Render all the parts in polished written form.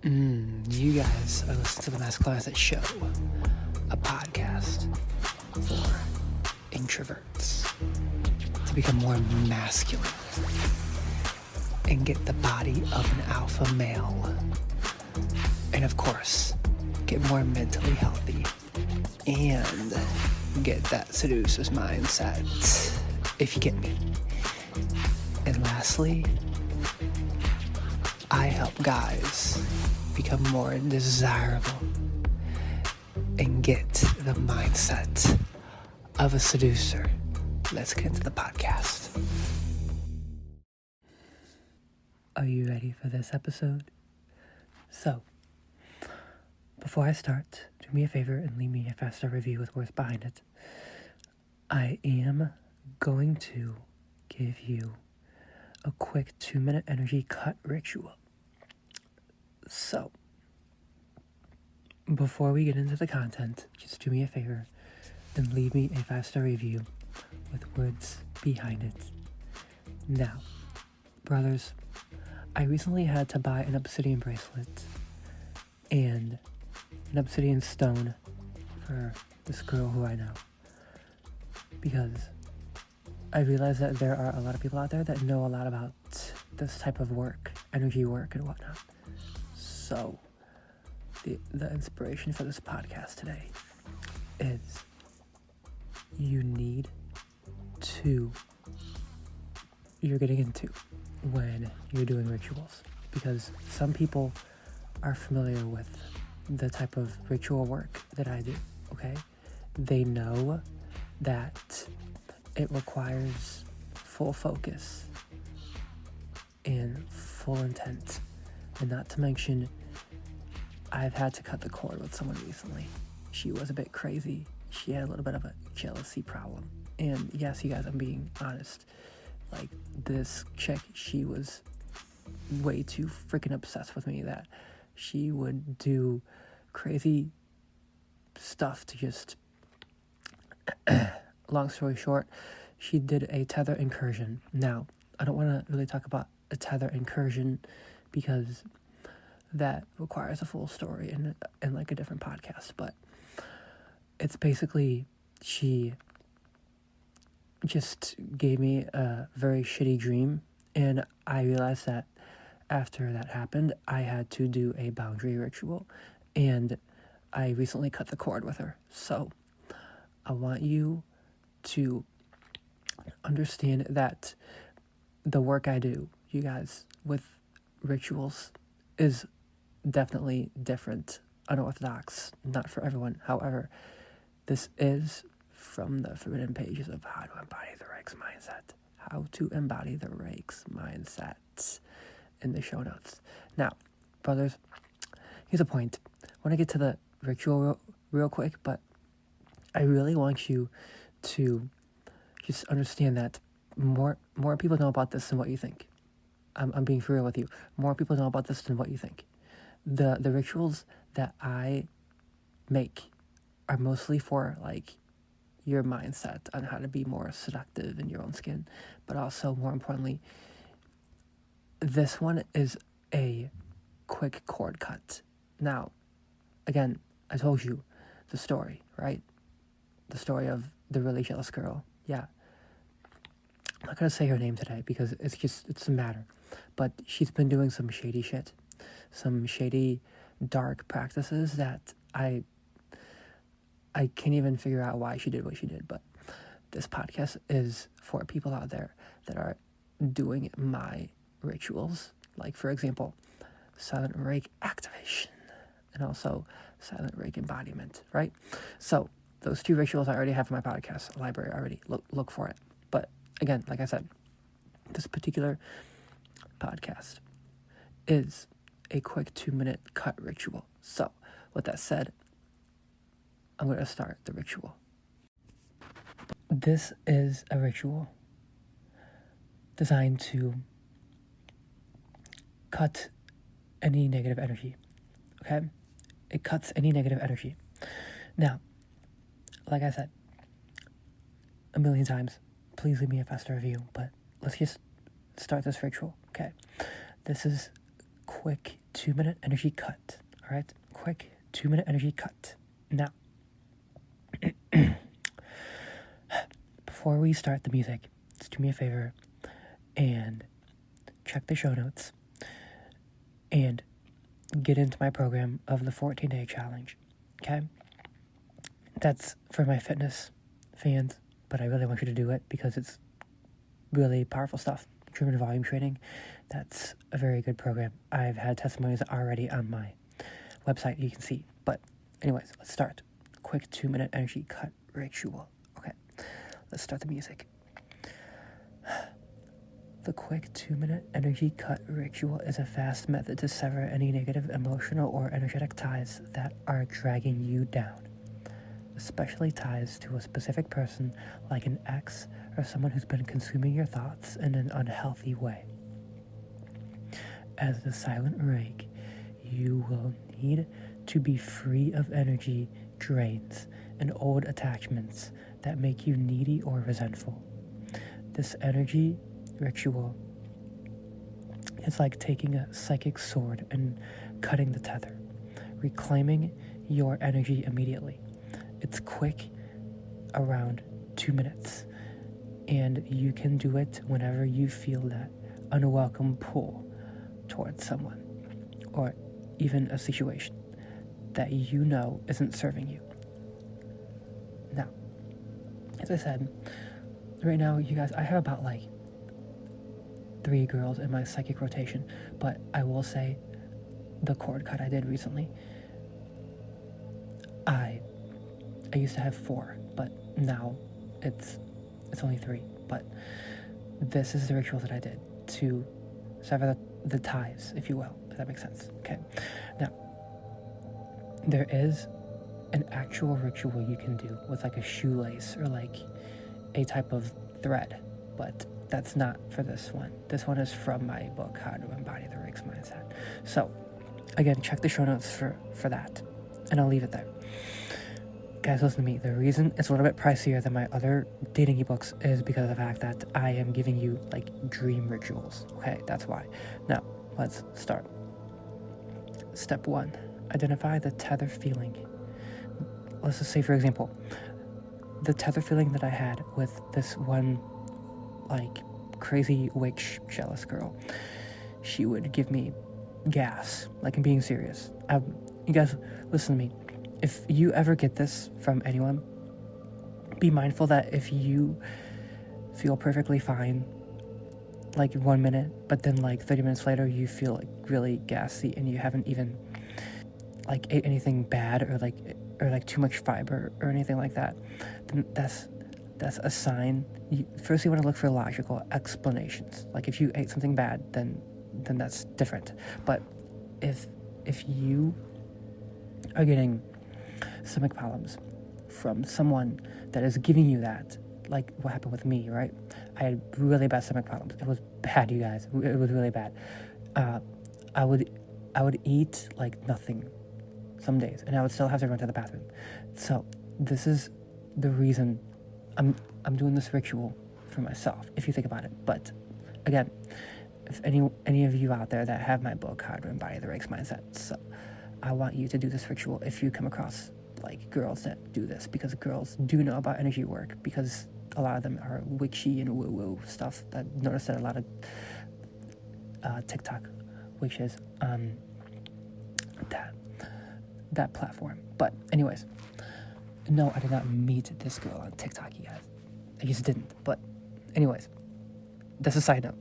You guys are listening to the Masculinized Show, a podcast for introverts to become more masculine and get the body of an alpha male. And of course, get more mentally healthy and get that seducer's mindset, if you get me. And lastly, I help guys become more desirable and get the mindset of a seducer. Let's get into the podcast. Are you ready for this episode? So, before I start, do me a favor and leave me a 5-star review with words behind it. I am going to give you a quick 2-minute energy cut ritual. So, before we get into the content, just do me a favor and leave me a 5-star review with words behind it. Now, brothers, I recently had to buy an obsidian bracelet and an obsidian stone for this girl who I know, because I realize that there are a lot of people out there that know a lot about this type of work, energy work and whatnot. So, the inspiration for this podcast today is you're getting into when you're doing rituals, because some people are familiar with the type of ritual work that I do, okay? They know that it requires full focus and full intent. And not to mention, I've had to cut the cord with someone recently. She was a bit crazy. She had a little bit of a jealousy problem. And yes, you guys, I'm being honest. Like, this chick, she was way too freaking obsessed with me that she would do crazy stuff to just... Long story short, she did a tether incursion. Now, I don't want to really talk about a tether incursion because that requires a full story and like a different podcast, but it's basically, she just gave me a very shitty dream, and I realized that after that happened, I had to do a boundary ritual, and I recently cut the cord with her. So I want you to understand that the work I do, you guys, with rituals is definitely different, unorthodox, not for everyone. However, this is from the forbidden pages of How to Embody the Rake's Mindset. How to Embody the Rake's Mindset in the show notes. Now, brothers, here's a point. I want to get to the ritual real quick, but I really want you to just understand that more people know about this than what you think. I'm being for real with you. More people know about this than what you think. The rituals that I make are mostly for, like, your mindset on how to be more seductive in your own skin. But also, more importantly, this one is a quick cord cut. Now, again, I told you the story, right? The story of the really jealous girl. Yeah. I'm not going to say her name today because it's a matter. But she's been doing some shady shit. Some shady, dark practices that I can't even figure out why she did what she did. But this podcast is for people out there that are doing my rituals. Like, for example, Silent Rake activation and also Silent Rake embodiment, right? So those 2 rituals I already have in my podcast library already. Look for it. But again, like I said, this particular podcast is a quick 2-minute cut ritual. So, with that said, I'm going to start the ritual. This is a ritual designed to cut any negative energy, okay? It cuts any negative energy. Now, like I said a million times, please leave me a 5-star review, but let's just start this ritual, okay? This is quick 2-minute energy cut. All right, quick 2-minute energy cut. Now, before we start the music, just do me a favor and check the show notes and get into my program of the 14-day challenge. Okay? That's for my fitness fans, but I really want you to do it because it's really powerful stuff. Dream and volume training, that's a very good program. I've had testimonies already on my website you can see. But anyways, let's start. Quick 2-minute energy cut ritual. Okay, let's start the music. The quick 2-minute energy cut ritual is a fast method to sever any negative emotional or energetic ties that are dragging you down, especially ties to a specific person like an ex or someone who's been consuming your thoughts in an unhealthy way. As the Silent Rake, you will need to be free of energy drains and old attachments that make you needy or resentful. This energy ritual is like taking a psychic sword and cutting the tether, reclaiming your energy immediately. It's quick, around 2 minutes, and you can do it whenever you feel that unwelcome pull towards someone or even a situation that you know isn't serving you. Now, as I said, right now, you guys, I have about 3 girls in my psychic rotation, but I will say the cord cut I did recently, I used to have 4, but now it's only 3. But this is the ritual that I did to sever the ties, if you will, if that makes sense. Okay. Now, there is an actual ritual you can do with a shoelace or a type of thread, but that's not for this one. This one is from my book, How to Embody the Rake's Mindset. So, again, check the show notes for that, and I'll leave it there. Guys, listen to me. The reason it's a little bit pricier than my other dating ebooks is because of the fact that I am giving you dream rituals. Okay, that's why. Now, let's start. Step 1, identify the tether feeling. Let's just say, for example, the tether feeling that I had with this one crazy witch jealous girl. She would give me gas, I'm being serious. You guys, listen to me. If you ever get this from anyone, be mindful that if you feel perfectly fine 1 minute, but then 30 minutes later you feel really gassy and you haven't even ate anything bad or too much fiber or anything like that, then that's a sign. First you want to look for logical explanations. If you ate something bad, then that's different. But if you are getting stomach problems from someone that is giving you that, what happened with me, right? I had really bad stomach problems. It was bad, you guys. It was really bad. I would eat nothing some days, and I would still have to run to the bathroom. So this is the reason I'm doing this ritual for myself, if you think about it. But again, if any of you out there that have my book, How to Embody the Rake's Mindset, so I want you to do this ritual if you come across girls that do this, because girls do know about energy work, because a lot of them are witchy and woo-woo stuff. I noticed that a lot of TikTok witches on that platform. But anyways, no, I did not meet this girl on TikTok, you guys. I just didn't. But anyways, that's a side note.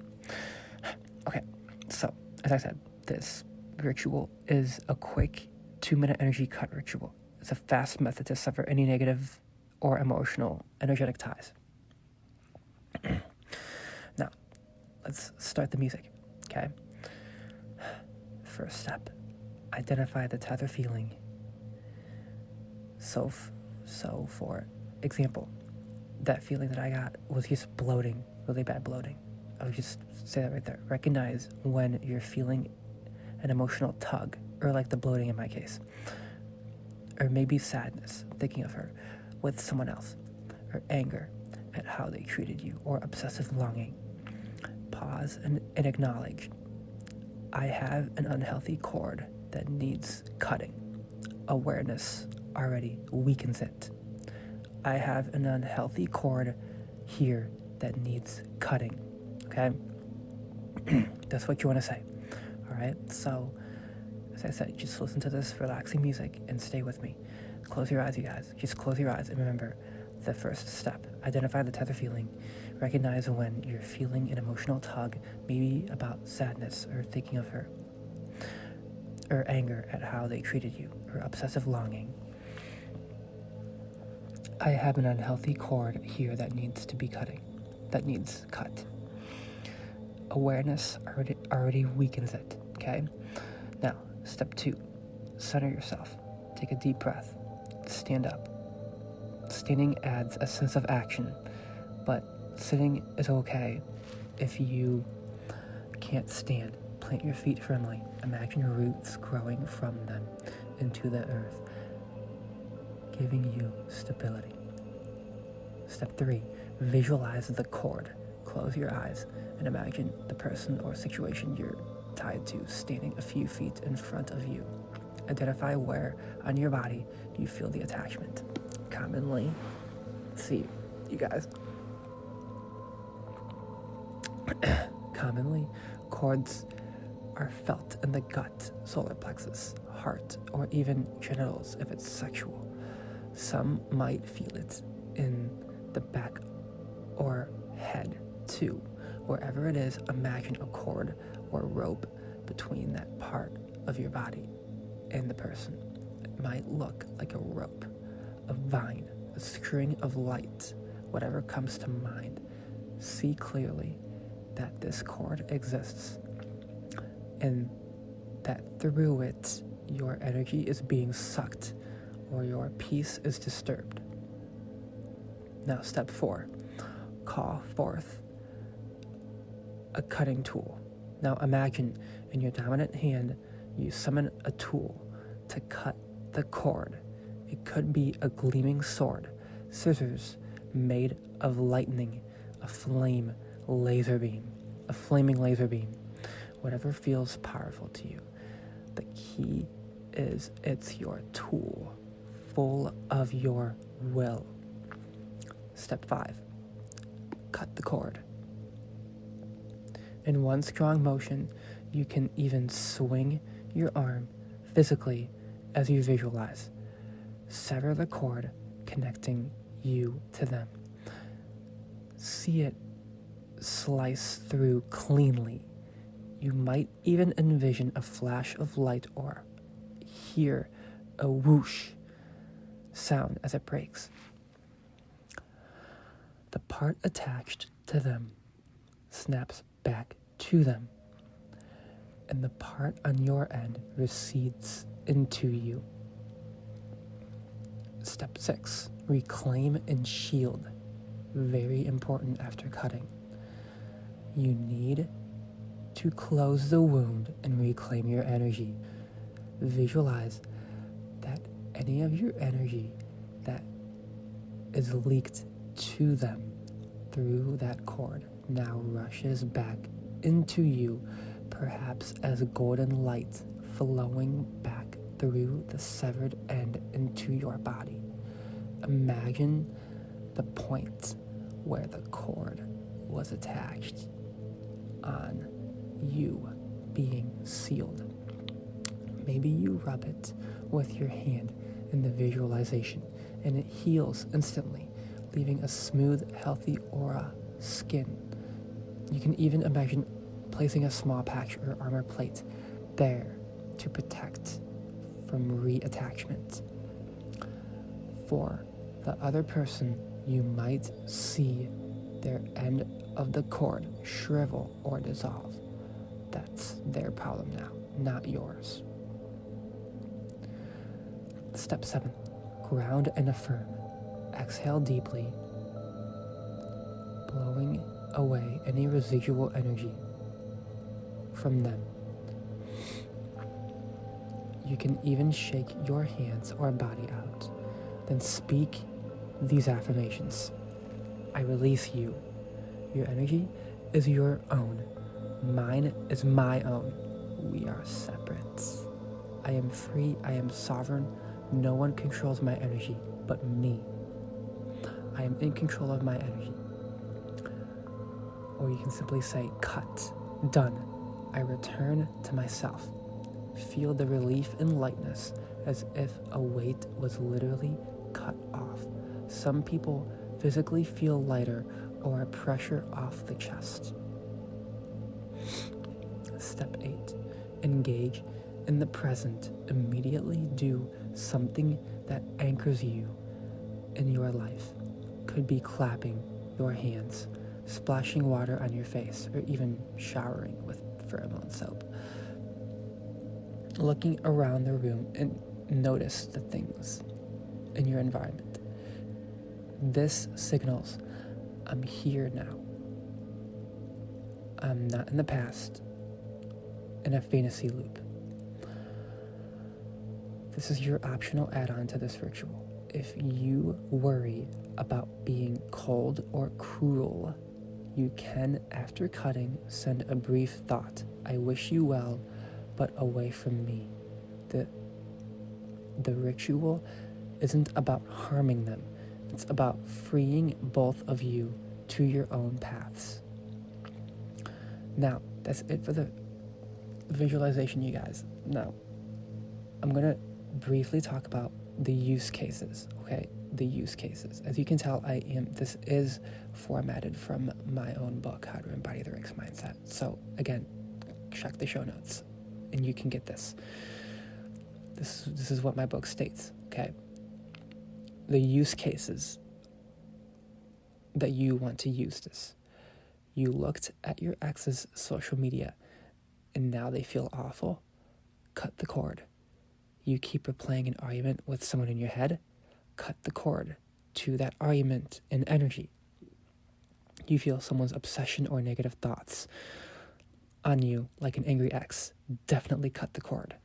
Okay, so as I said, this ritual is a quick 2-minute energy cut ritual. It's a fast method to sever any negative or emotional energetic ties. Now, let's start the music, okay? First step, identify the tether feeling. So for example, that feeling that I got was just bloating, really bad bloating. I would just say that right there. Recognize when you're feeling an emotional tug, or the bloating in my case. Or maybe sadness, thinking of her with someone else. Or anger at how they treated you, or obsessive longing. Pause and acknowledge. I have an unhealthy cord that needs cutting. Awareness already weakens it. I have an unhealthy cord here that needs cutting. Okay? That's what you want to say. All right? So, as I said, just listen to this relaxing music and stay with me. Close your eyes, you guys. Just close your eyes and remember the first step. Identify the tether feeling. Recognize when you're feeling an emotional tug, maybe about sadness or thinking of her, or anger at how they treated you, or obsessive longing. I have an unhealthy cord here that needs cut. Awareness already weakens it, okay? Now, step 2, center yourself. Take a deep breath. Stand up. Standing adds a sense of action, but sitting is okay if you can't stand. Plant your feet firmly. Imagine roots growing from them into the earth, giving you stability. Step 3, visualize the cord. Close your eyes and imagine the person or situation you're tied to standing a few feet in front of you. Identify where on your body do you feel the attachment. Commonly, see, you guys. Commonly, cords are felt in the gut, solar plexus, heart, or even genitals if it's sexual. Some might feel it in the back or head too. Wherever it is, imagine a cord or rope between that part of your body and the person. It might look like a rope, a vine, a string of light, whatever comes to mind. See clearly that this cord exists and that through it your energy is being sucked or your peace is disturbed. Now, step 4, call forth a cutting tool. Now imagine in your dominant hand you summon a tool to cut the cord. It could be a gleaming sword, scissors made of lightning, a flaming laser beam, whatever feels powerful to you. The key is it's your tool, full of your will. Step 5, cut the cord. In one strong motion, you can even swing your arm physically as you visualize. Sever the cord connecting you to them. See it slice through cleanly. You might even envision a flash of light or hear a whoosh sound as it breaks. The part attached to them snaps back to them, and the part on your end recedes into you. Step 6, reclaim and shield. Very important after cutting. You need to close the wound and reclaim your energy. Visualize that any of your energy that is leaked to them through that cord now rushes back into you, perhaps as golden light flowing back through the severed end into your body. Imagine the point where the cord was attached on you being sealed. Maybe you rub it with your hand in the visualization and it heals instantly, leaving a smooth, healthy aura skin. You can even imagine placing a small patch or armor plate there to protect from reattachment. For the other person, you might see their end of the cord shrivel or dissolve. That's their problem now, not yours. Step 7, ground and affirm. Exhale deeply, blowing away any residual energy from them. You can even shake your hands or body out. Then speak these affirmations. I release you. Your energy is your own. Mine is my own. we are separate. I am free, I am sovereign. No one controls my energy but me. I am in control of my energy. Or you can simply say, cut, done. I return to myself. Feel the relief and lightness as if a weight was literally cut off. Some people physically feel lighter or a pressure off the chest. Step 8. Engage in the present. Immediately do something that anchors you in your life. Could be clapping your hands, splashing water on your face, or even showering with pheromone soap. Looking around the room and notice the things in your environment. This signals, I'm here now. I'm not in the past, in a fantasy loop. This is your optional add-on to this ritual. If you worry about being cold or cruel, you can, after cutting, send a brief thought. I wish you well, but away from me. The ritual isn't about harming them. It's about freeing both of you to your own paths. Now, that's it for the visualization, you guys. Now, I'm going to briefly talk about the use cases, okay? The use cases. As you can tell, this is formatted from my own book, How to Embody the Rake's Mindset. So, again, check the show notes, and you can get this. This is what my book states, okay? The use cases that you want to use this. You looked at your ex's social media, and now they feel awful. Cut the cord. You keep replaying an argument with someone in your head. Cut the cord to that argument and energy. You feel someone's obsession or negative thoughts on you like an angry ex. Definitely cut the cord.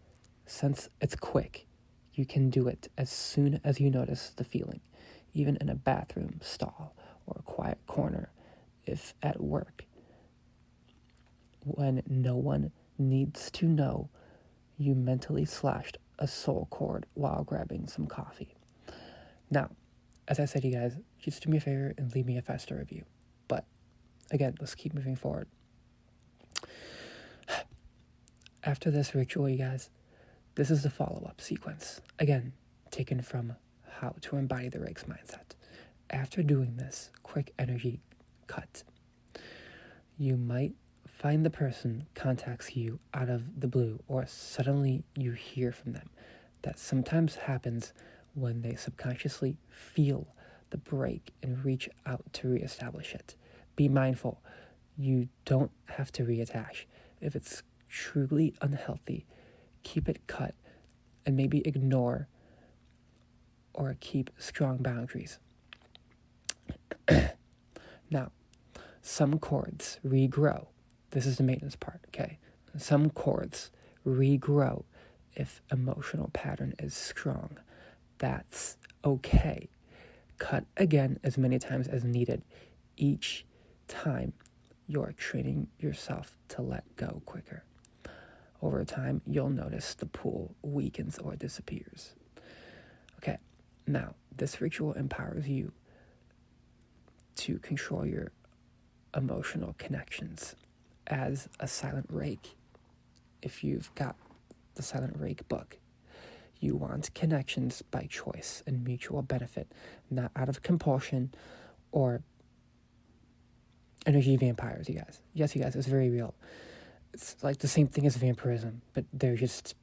Since it's quick, you can do it as soon as you notice the feeling, even in a bathroom stall or a quiet corner, if at work, when no one needs to know you mentally slashed a soul cord while grabbing some coffee. Now, as I said, you guys, just do me a favor and leave me a 5-star review. But again, let's keep moving forward. After this ritual, you guys, this is the follow-up sequence. Again, taken from How to Embody the Rake's Mindset. After doing this quick energy cut, you might find the person contacts you out of the blue, or suddenly you hear from them. That sometimes happens when they subconsciously feel the break and reach out to reestablish it. Be mindful. You don't have to reattach. If it's truly unhealthy, keep it cut and maybe ignore or keep strong boundaries. Now, some cords regrow. This is the maintenance part, okay? Some cords regrow if emotional pattern is strong. That's okay. Cut again as many times as needed. Each time you're training yourself to let go quicker. Over time, you'll notice the pull weakens or disappears. Okay, now this ritual empowers you to control your emotional connections. As a Silent Rake, if you've got the Silent Rake book, you want connections by choice and mutual benefit, not out of compulsion or energy vampires, you guys. Yes, you guys, it's very real. It's like the same thing as vampirism, but they're just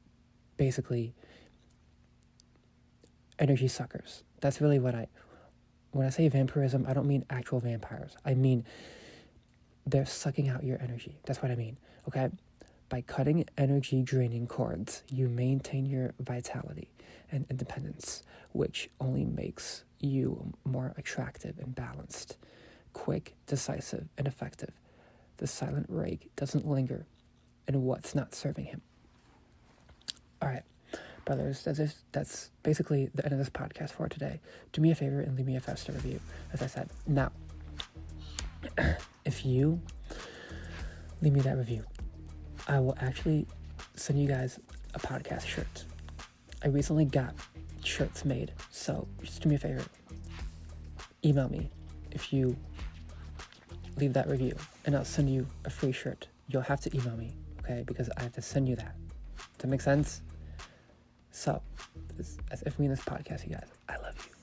basically energy suckers. That's really when I say vampirism, I don't mean actual vampires. I mean they're sucking out your energy. That's what I mean, okay? By cutting energy draining cords, you maintain your vitality and independence, which only makes you more attractive and balanced, quick, decisive, and effective. The Silent Rake doesn't linger in what's not serving him. All right, brothers, that's basically the end of this podcast for today. Do me a favor and leave me a 5-star review, as I said. Now, if you leave me that review, I will actually send you guys a podcast shirt. I recently got shirts made, so just do me a favor. Email me if you leave that review, and I'll send you a free shirt. You'll have to email me, okay? Because I have to send you that. Does that make sense? So, as if we in this podcast, you guys, I love you.